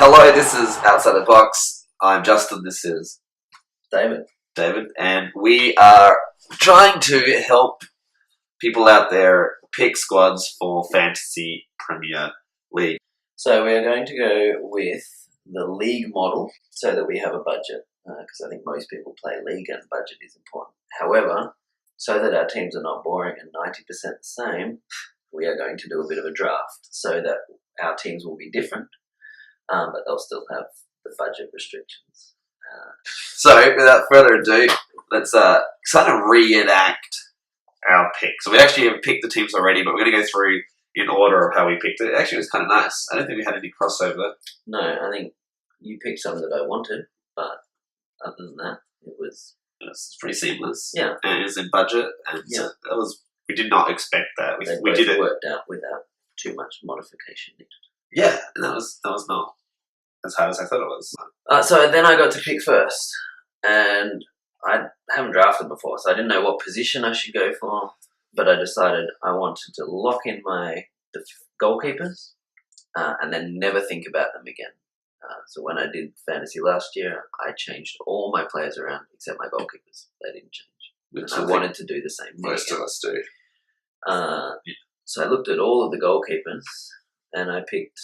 Hello, this is Outside the Box. I'm Justin, this is David. and we are trying to help people out there pick squads for Fantasy Premier League. So we are going to go with the league model so that we have a budget, because I think most people play league and budget is important. However, so that our teams are not boring and 90% the same, we are going to do a bit of a draft so that our teams will be different, but they'll still have the budget restrictions. So, without further ado, let's kind of reenact our pick. So we actually have picked the teams already, but we're going to go through in order of how we picked it. Actually, it was kind of nice. I don't think we had any crossover. No, I think you picked some that I wanted, but other than that, it was pretty seamless. Yeah. And it was in budget, and so we did not expect that. We did it worked out without too much modification needed. Yeah, and that was not as hard as I thought it was. So then I got to pick first, and I haven't drafted before, so I didn't know what position I should go for, but I decided I wanted to lock in the goalkeepers and then never think about them again. So when I did fantasy last year, I changed all my players around except my goalkeepers. They didn't change. Which I wanted to do the same thing. Most of us do. So I looked at all of the goalkeepers, and I picked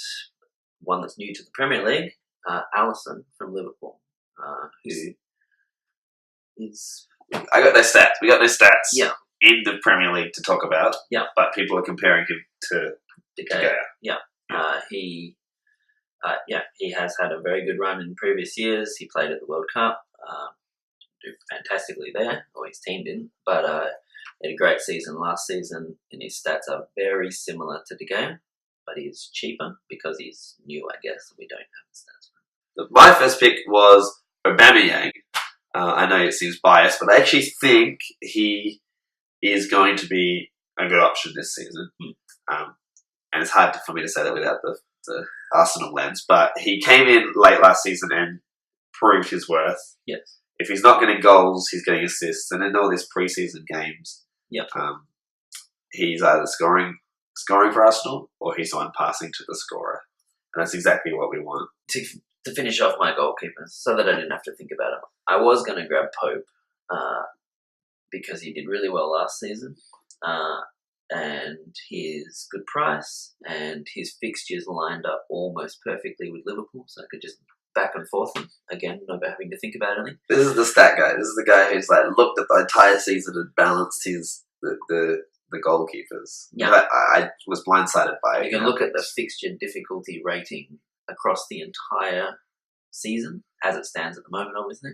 one that's new to the Premier League, Alisson from Liverpool, who is... I got no stats. We got no stats Yeah. in the Premier League to talk about. Yeah. But people are comparing him to De Gea. Yeah. He has had a very good run in previous years. He played at the World Cup, did fantastically there, or his team didn't, but he had a great season last season, and his stats are very similar to De Gea, but he's cheaper because he's new, I guess. We don't have the stats for him. My first pick was Aubameyang. I know it seems biased, but I actually think he is going to be a good option this season. And it's hard for me to say that without the Arsenal lens, but he came in late last season and proved his worth. Yes. If he's not getting goals, he's getting assists, and in all these preseason games, he's either scoring for Arsenal or he's the one passing to the scorer, and that's exactly what we want. To finish off my goalkeepers, so that I didn't have to think about it, I was going to grab Pope because he did really well last season, and his good price and his fixtures lined up almost perfectly with Liverpool, so I could just back and forth him again, not having to think about anything. This is the stat guy. This is the guy who's like looked at the entire season and balanced the goalkeepers. Yeah, I was blindsided by it. You can look at the fixture difficulty rating across the entire season as it stands at the moment, obviously.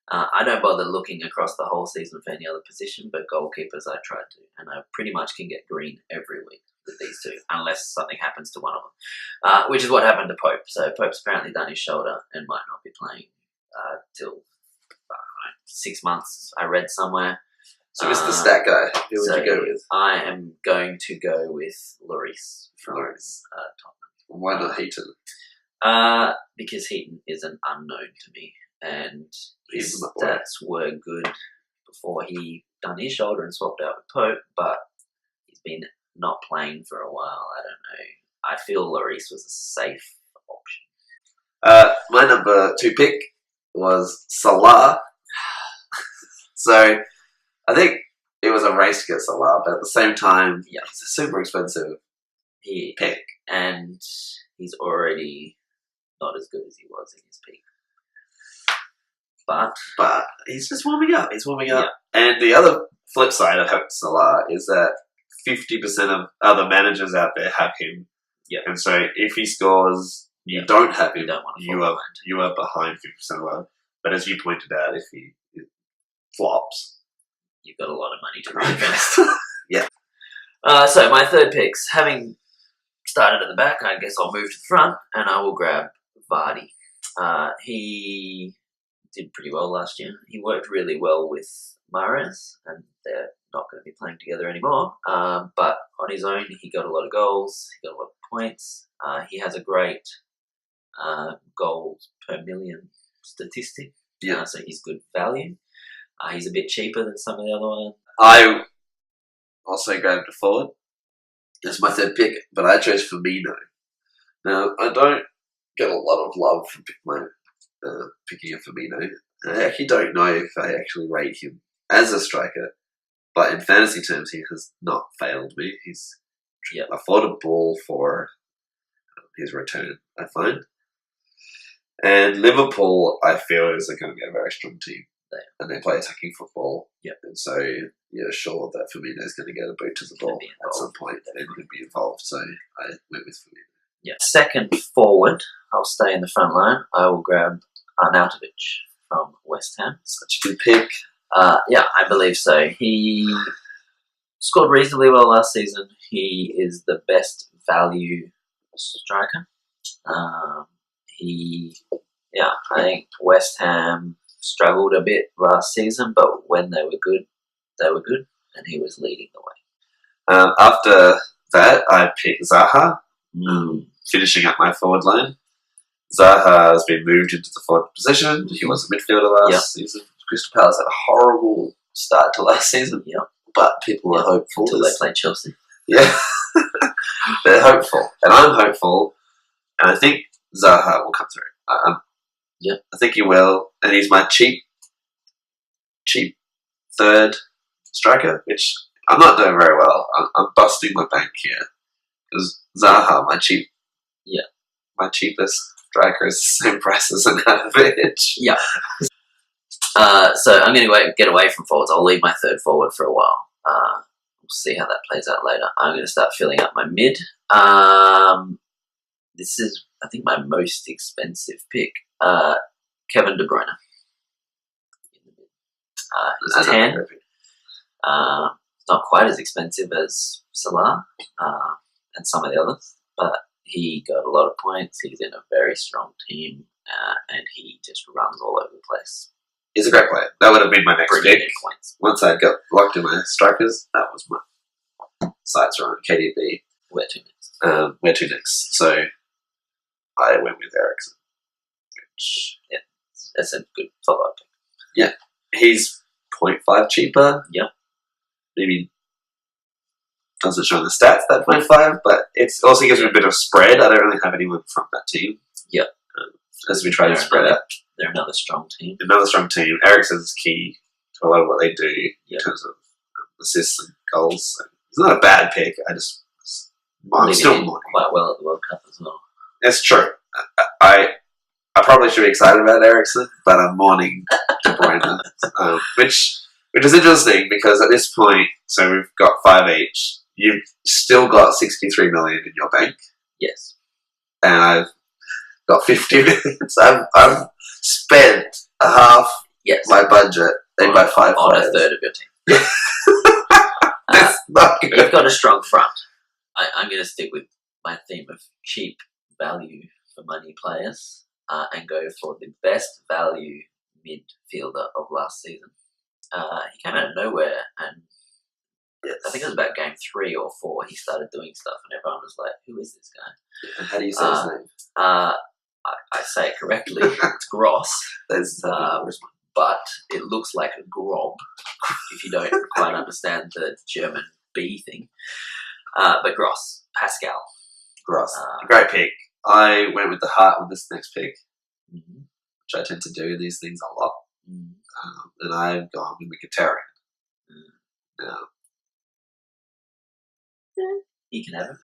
I don't bother looking across the whole season for any other position, but goalkeepers I tried to, and I pretty much can get green every week with these two, unless something happens to one of them, which is what happened to Pope. So Pope's apparently done his shoulder and might not be playing till 6 months, I read somewhere. So Mr. Stat Guy, who would you go with? I am going to go with Lloris from Tottenham. Why not Heaton? Because Heaton is an unknown to me, and his stats were good before he done his shoulder and swapped out with Pope, but he's been not playing for a while. I don't know. I feel Lloris was a safe option. My number 2 pick was Salah. So I think it was a race to get Salah, but at the same time, he's a super expensive pick. And he's already not as good as he was in his peak. But he's just warming up. He's warming up. Yeah. And the other flip side of having Salah is that 50% of other managers out there have him. Yeah. And so if he scores, you don't have him. You are behind 50% of them. But as you pointed out, if he flops, you've got a lot of money to reinvest. Yeah. So my third picks, having started at the back, I guess I'll move to the front, and I will grab Vardy. He did pretty well last year. He worked really well with Mahrez, and they're not going to be playing together anymore. But on his own, he got a lot of goals. He got a lot of points. He has a great goals per million statistic. Yeah. So he's good value. He's a bit cheaper than some of the other ones. I also grabbed a forward. That's my third pick, but I chose Firmino. Now, I don't get a lot of love from picking a Firmino. I actually don't know if I actually rate him as a striker, but in fantasy terms, he has not failed me. He's affordable for his return, I find. And Liverpool, I feel, is going to be a very strong team. And they play attacking football. Yep. And so you're sure that Firmino is going to get a boot to the ball at some point and could be involved. So I went with Firmino. Yeah. Second forward, I'll stay in the front line. I will grab Arnautovic from West Ham. Such a good pick. Yeah, I believe so. He scored reasonably well last season. He is the best value striker. I think West Ham struggled a bit last season, but when they were good, and he was leading the way. After that, I picked Zaha, finishing up my forward line. Zaha has been moved into the forward position. He was a midfielder last season. Crystal Palace had a horrible start to last season, but people were hopeful. Until they played Chelsea. Yeah. They're hopeful. And I'm hopeful. And I think Zaha will come through. I think he will. And he's my cheap third striker, which I'm not doing very well. I'm busting my bank here. Because Zaha, my cheapest striker, is the same price as Arnautovic. Yeah. So I'm going to get away from forwards. I'll leave my third forward for a while. We'll see how that plays out later. I'm going to start filling up my mid. This is, I think, my most expensive pick. Kevin De Bruyne. He's 10. Not quite as expensive as Salah and some of the others, but he got a lot of points. He's in a very strong team, and he just runs all over the place. He's a great player. That would have been my next pick. Points. Once I got locked in my strikers, that was my sights are on KDB. Where to next? Where to next? So I went with Eriksen. Which, that's a good follow-up pick. Yeah. He's 0.5 cheaper. Yeah. Maybe doesn't show in the stats that 0.5, but it also gives me a bit of spread. I don't really have anyone from that team. Yeah. As we try to spread out. They're another strong team. Another strong team. Eriksen's key to a lot of what they do in terms of assists and goals. So it's not a bad pick. I'm still mourning. Quite well at the World Cup as well. It's true. I probably should be excited about Eriksen, but I'm mourning De Bruyne, which is interesting because at this point, so we've got 5 each. You've still got 63 million in your bank. Yes. And I've got 50 million. So I've spent half my budget by 5 on players. a third of your team. That's not good. You've got a strong front. I'm going to stick with my theme of cheap value for money players and go for the best value midfielder of last season. He came out of nowhere, and I think it was about game 3 or 4. He started doing stuff, and everyone was like, "Who is this guy?" And how do you say his name? I say it correctly. It's Gross. But it looks like a Grob if you don't quite understand the German B thing. But Gross, Pascal. Gross. Great pick. I went with the heart with this next pick, which I tend to do these things a lot. And I've gone with Mkhitaryan. Now, you can have it.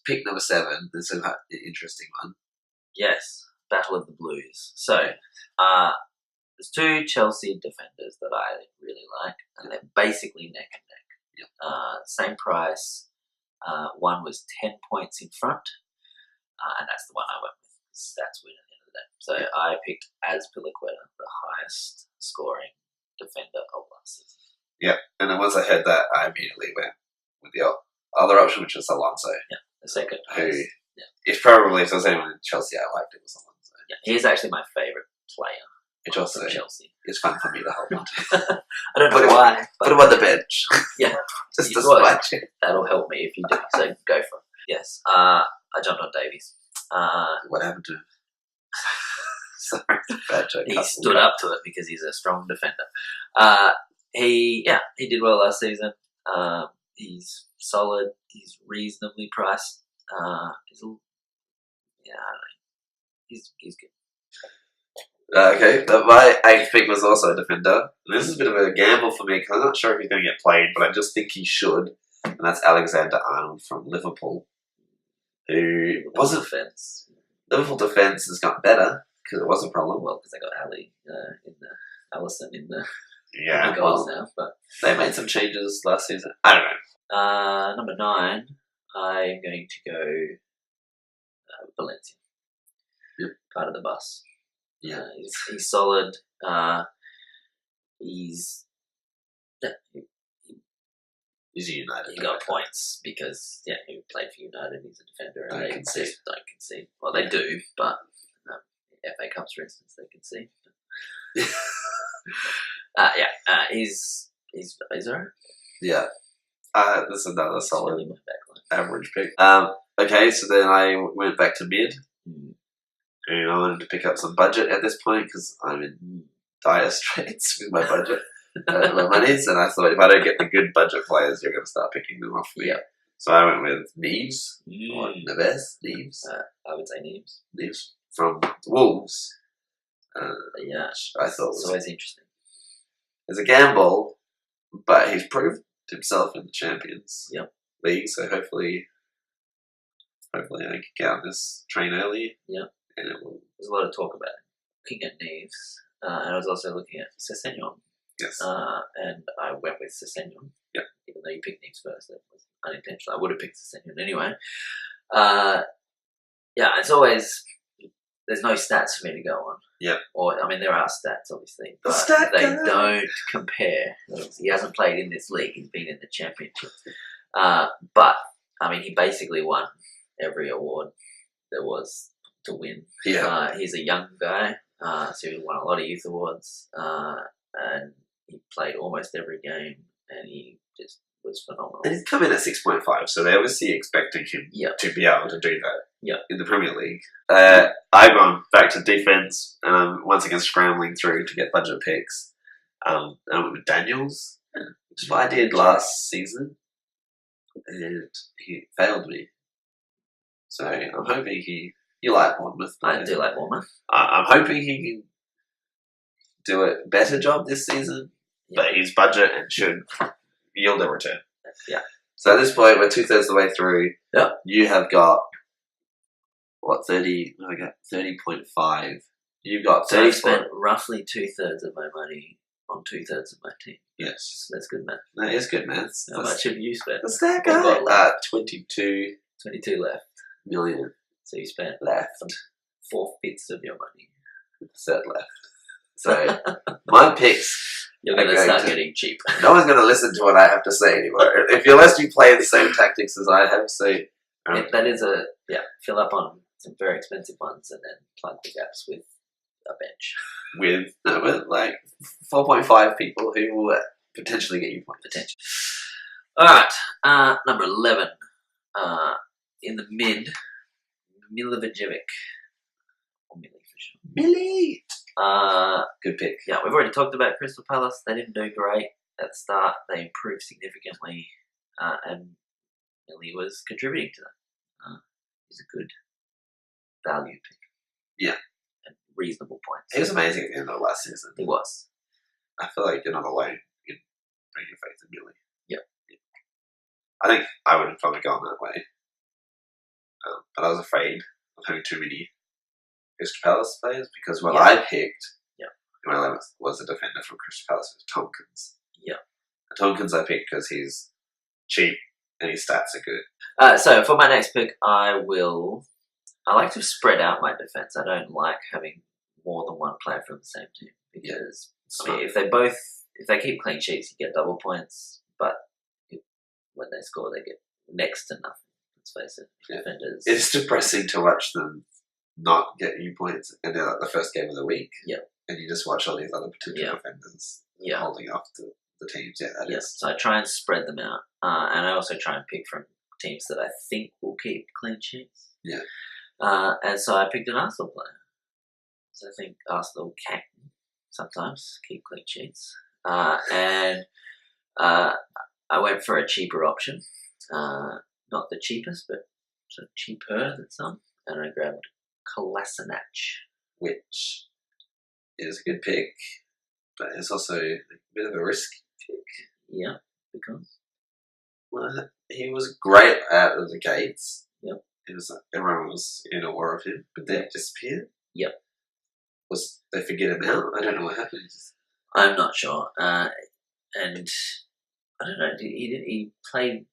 Pick number 7. This is an interesting one. Yes, Battle of the Blues. So, there's 2 Chelsea defenders that I really like, and they're basically neck and neck. Yep. Same price. One was 10 points in front, and that's the one I went with. Stats win at the end of the day. So I picked Azpilicueta, the highest scoring defender of last season. Yeah, and then once I heard that, I immediately went with the other option, which was Alonso. Yeah, the second. If there's anyone in Chelsea I liked, it was Alonso. Yeah, he's actually my favourite player. Which also Chelsea. It's fun for me to hold on to. I don't know why. Put him on the bench. Yeah. Just to spite you. That'll help me if you do. So go for it. Yes. I jumped on Davies. What happened to him? Sorry, bad joke. He stood up to it because he's a strong defender. He did well last season. He's solid. He's reasonably priced. He's yeah, I don't know. He's good. Okay, but my 8th pick was also a defender. And this is a bit of a gamble for me because I'm not sure if he's going to get played, but I just think he should. And that's Alexander-Arnold from Liverpool, who wasn't. Defense. Liverpool defence has got better because it was a problem. Well, because they got Allison in the Yeah, goals well, now. But they made some changes last season. I don't know. number 9, I'm going to go Valencia. Yep. Part of the bus. Yeah. He's solid. He's He's a United. he got points because he played for United. He's a defender, and Don't they concede. just don't concede. Well, they do, but FA Cups, for instance, they concede. He's alright. Yeah. This is another It's solid really my backline. average pick. Okay, so then I went back to mid. Mm. And I wanted to pick up some budget at this point because I'm in dire straits with my budget. My monies, and I thought if I don't get the good budget players, you're going to start picking them off me. Yeah. So I went with Neves, or Mm. Neves, Neves, I would say names. Neves from the Wolves. Yeah, I thought it's was always interesting. it's a gamble, but he's proved himself in the Champions Yep. League. So hopefully I can get on this train early. Yep. And it will. There's a lot of talk about it. Looking at Neves, and I was also looking at Sessegnon. Yes. And I went with Sessegnon. Yep. Even though you picked Neves first, that was unintentional. I would have picked Sessegnon anyway. It's always there's no stats for me to go on. Yep. Or I mean, there are stats obviously, The but stat they guy. don't compare. He hasn't played in this league. He's been in the Championship. But I mean, he basically won every award there was to win. Yeah. He's a young guy, so he won a lot of youth awards, and he played almost every game, and he just was phenomenal. And he's come in at 6.5, so they're obviously expecting him Yep. to be able to do that Yep. in the Premier League. I've gone back to defence, and I'm once again scrambling through to get budget picks. I went with Daniels, which is what I did last season, and he failed me. So I'm hoping you like Bournemouth. I do like Bournemouth. I'm hoping he can do a better job this season, but he's budget and should yield a return. Yeah. So at this point, we're 2/3 of the way through. Yep. You have got, 30? I got 30.5. You've got So I 30. spent roughly 2/3 of my money on 2/3 of my team. Yes. That's good, man. That is good, man. How much have you spent? That's that What guy. got left? 22 22 left. million So you spent left. 4/5 of your money. Third left. So my picks, You're going to Okay, start so- getting cheap. no one's going to listen to what I have to say anymore. Unless you play the same tactics as I have, so That is fill up on some very expensive ones and then plug the gaps with a bench. with 4.5 people who will potentially get you points. Potential. Alright, number 11. In the mid, Milivojevic. Or Millie for sure. Millie! Good pick. Yeah, we've already talked about Crystal Palace. They didn't do great at the start. They improved significantly, and Millie was contributing to that. He's a good value pick. Yeah. And reasonable points. He was amazing at the end of last season. He was. I feel like you're not alone in bringing faith in Millie. Yep. I think I would have probably gone that way. But I was afraid of having too many Crystal Palace players because what I picked in my 11th was a defender from Crystal Palace, Tompkins. Yeah. And Tompkins I picked because he's cheap and his stats are good. So for my next pick, I like to spread out my defense. I don't like having more than one player from the same team because I mean, if they keep clean sheets, you get double points, but when they score, they get next to nothing. Let's face it, defenders. It's depressing to watch them not get you points and they're like the first game of the week. Yeah. And you just watch all these other potential defenders holding off the teams. Yeah, that is. So I try and spread them out. And I also try and pick from teams that I think will keep clean sheets. Yeah. And so I picked an Arsenal player. So I think Arsenal can sometimes keep clean sheets. And I went for a cheaper option. Not the cheapest, but sort of cheaper than some. and I grabbed Kolasinac. which is a good pick, but it's also a bit of a risk pick. Yeah, because Well, he was great out of the gates. Yep. It was everyone was in awe of him, but then he disappeared. Yep. Was they forget him out? I don't know what happened. I'm not sure. And I don't know. He didn't play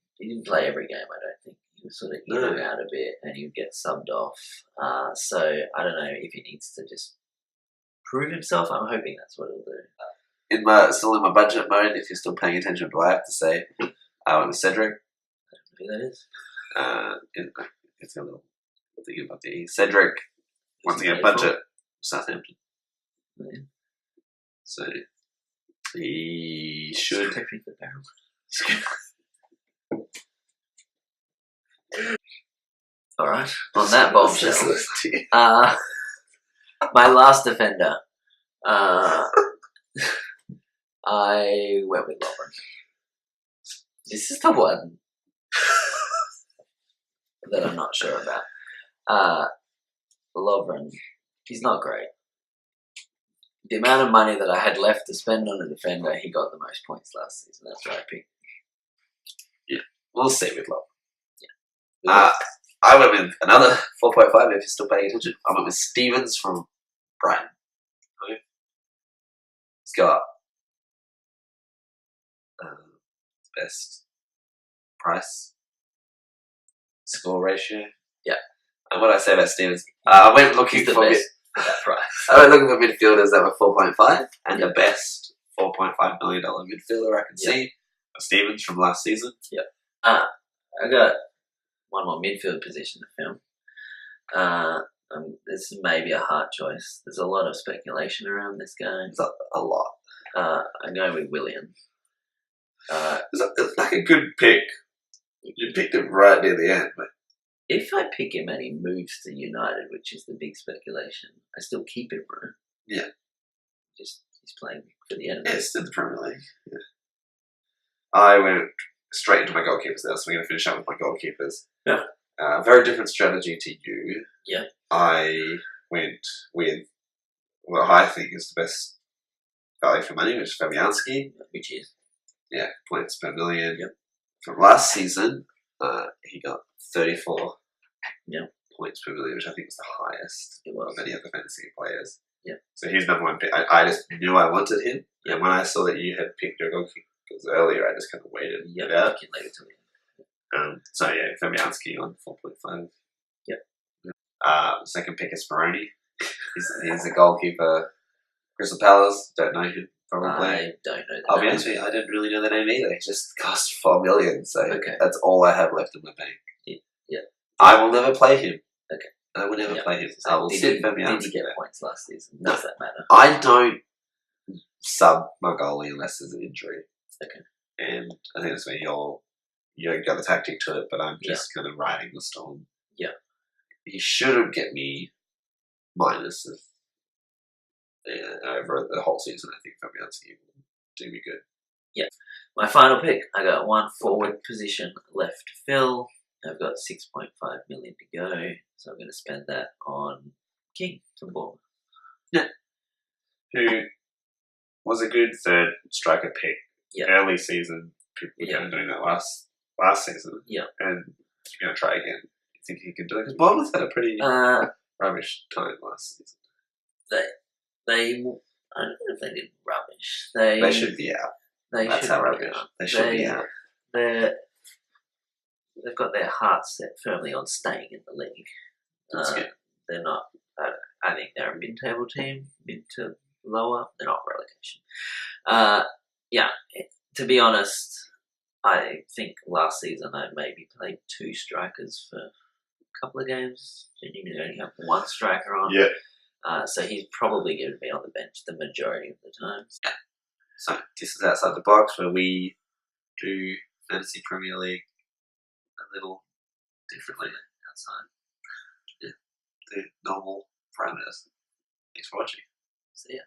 every game. I don't think he was sort of in and out a bit, and he would get subbed off. So I don't know if he needs to just prove himself. I'm hoping that's what he'll do. Still in my budget mode. If you're still paying attention to what I have to say, Cedric. I don't know who that is. It's a little thing about the Cedric. Once again, budget Southampton. Yeah. So he should. Technically the barrel. All right. On that bombshell, my last defender, I went with Lovren. This is the one that I'm not sure about. Lovren, he's not great. The amount of money that I had left to spend on a defender, he got the most points last season. That's why I picked. Yeah, we'll see with Love. Yeah. I went with another 4.5 if you're still paying attention. I went with Stevens from Brighton. Okay. Let's go up. Best price, score ratio. Yeah. And what I say about Stevens, I went looking He's the for best for that price. I went looking for midfielders that were 4.5, and the best $4.5 million midfielder I can see was Stevens from last season. Yep. I got one more midfield position to film. This may be a hard choice. There's a lot of speculation around this guy. It's a lot. I'm going with Willian. It's like a good pick. You picked him right near the end, but if I pick him and he moves to United, which is the big speculation, I still keep him, right? Yeah. Just he's playing for the enemy. It's in the Premier League. Yeah. I went straight into my goalkeepers there, so we're going to finish up with my goalkeepers. Yeah. Very different strategy to you. Yeah. I went with what I think is the best value for money, which is Fabianski. Which is? Yeah, points per million. Yep. From last season, he got 34 points per million, which I think was the highest of any other fantasy players. Yeah. So he's number one pick. I just knew I wanted him, and when I saw that you had picked your goalkeepers earlier, I just kind of waited. Yeah, later to me. So yeah, Fabianski on 4.5. Yep. Second pick is Speroni. He's a goalkeeper. Crystal Palace, don't know him probably. I don't know. I'll be honest with you, I didn't really know the name either. He just cost $4 million, so that's all I have left in my bank. Yeah. I will never play him. Okay. I will never play him. So I will sit Fabianski. Did he get points last season? Does that matter? I don't sub my goalie unless there's an injury. Okay. And I think that's where you got a tactic to it, but I'm just kind of riding the storm. Yeah. He shouldn't get me minus over the whole season. I think Fabianski will do me good. Yeah. My final pick, I got one forward position left to fill. I've got 6.5 million to go, so I'm going to spend that on King from Bournemouth. Yeah. Who was a good third striker pick. Yeah. Early season, people were kind of doing that last season. Yeah. And you're going to try again. You think he can do it? Because Bournemouth had a pretty rubbish time last season. I don't know if they did rubbish. They should be out. That's how rubbish. They should be out. They've got their hearts set firmly on staying in the league. That's good. They're not. I think they're a mid-table team, mid to lower. They're not relegation. Yeah. To be honest, I think last season I maybe played 2 strikers for a couple of games. You only have 1 striker on. Yeah. So he's probably going to be on the bench the majority of the time. Yeah. So this is outside the box where we do Fantasy Premier League a little differently outside the normal parameters. Thanks for watching. See ya.